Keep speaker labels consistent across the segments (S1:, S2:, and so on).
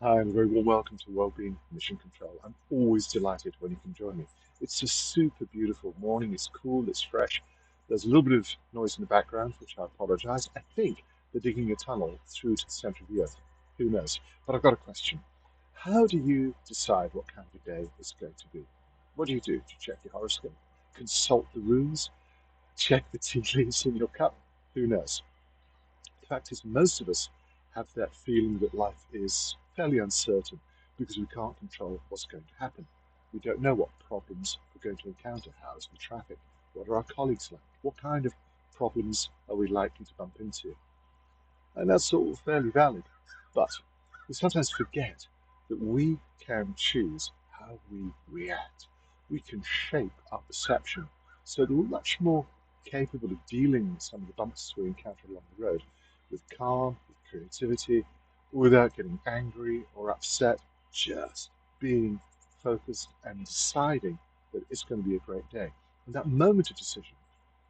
S1: Hi, and a very warm welcome to Wellbeing Mission Control. I'm always delighted when you can join me. It's a super beautiful morning. It's cool, it's fresh. There's a little bit of noise in the background, which I apologize. I think they're digging a tunnel through to the center of the earth. Who knows? But I've got a question. How do you decide what kind of a day it's going to be? What do you do? Do you check your horoscope? Consult the runes? Check the tea leaves in your cup? Who knows? The fact is, most of us have that feeling that life is fairly uncertain because we can't control what's going to happen. We don't know what problems we're going to encounter. How's the traffic? What are our colleagues like? What kind of problems are we likely to bump into? And that's all fairly valid. But we sometimes forget that we can choose how we react. We can shape our perception so that we're much more capable of dealing with some of the bumps we encounter along the road with calm, with creativity, without getting angry or upset, just being focused and deciding that it's going to be a great day. And that moment of decision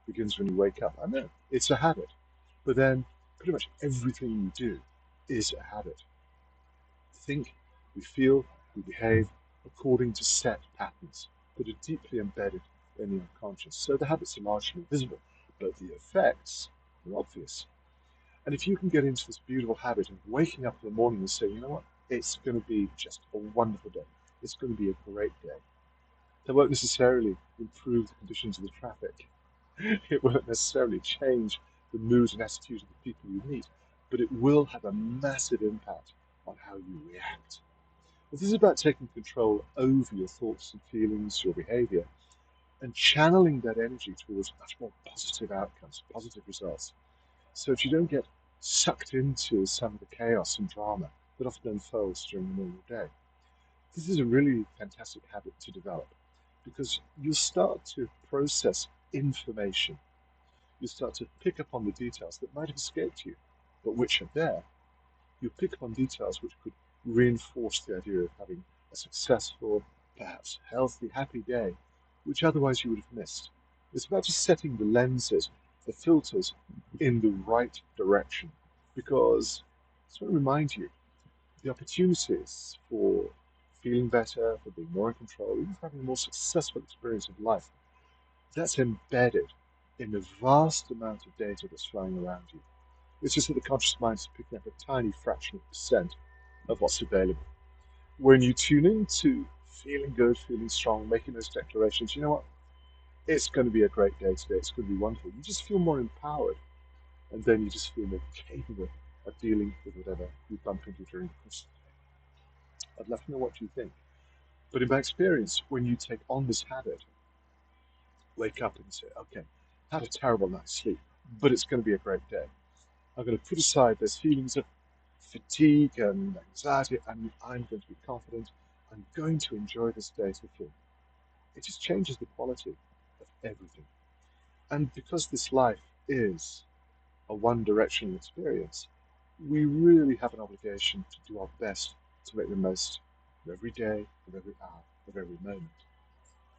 S1: begins when you wake up. I know it's a habit, but then pretty much everything you do is a habit. Think, we feel, we behave according to set patterns that are deeply embedded in the unconscious. So the habits are largely invisible, but the effects are obvious. And if you can get into this beautiful habit of waking up in the morning and saying, you know what, it's going to be just a wonderful day. It's going to be a great day. That won't necessarily improve the conditions of the traffic. It won't necessarily change the mood and attitude of the people you meet, but it will have a massive impact on how you react. This is about taking control over your thoughts and feelings, your behavior, and channeling that energy towards much more positive outcomes, positive results. So if you don't get sucked into some of the chaos and drama that often unfolds during the normal day, this is a really fantastic habit to develop because you'll start to process information. You start to pick up on the details that might have escaped you, but which are there. You pick up on details which could reinforce the idea of having a successful, perhaps healthy, happy day, which otherwise you would have missed. It's about just setting the lenses, the filters in the right direction, because I just want to remind you the opportunities for feeling better, for being more in control, even for having a more successful experience of life, that's embedded in the vast amount of data that's flying around you. It's just that the conscious mind is picking up a tiny fraction of percent of what's available. When you tune into feeling good, feeling strong, making those declarations, you know what? It's going to be a great day today. It's going to be wonderful. You just feel more empowered, and then you just feel more capable of dealing with whatever you bump into during the course of the day. I'd love to know what you think. But in my experience, when you take on this habit, wake up and say, okay, I had a terrible night's sleep, but it's going to be a great day. I'm going to put aside those feelings of fatigue and anxiety, and I'm going to be confident. I'm going to enjoy this day to the full. It just changes the quality of everything. And because this life is a one directional experience, we really have an obligation to do our best to make the most of every day, of every hour, of every moment.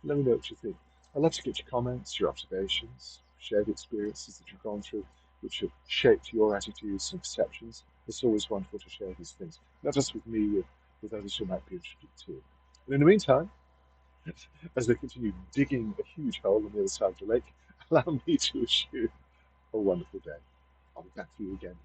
S1: Let me know what you think. I'd love to get your comments, your observations, share the experiences that you've gone through, which have shaped your attitudes and perceptions. It's always wonderful to share these things, not just with me, with others who might be interested too. And in the meantime, as they continue digging a huge hole on the other side of the lake, allow me to wish you a wonderful day. I'll be back to you again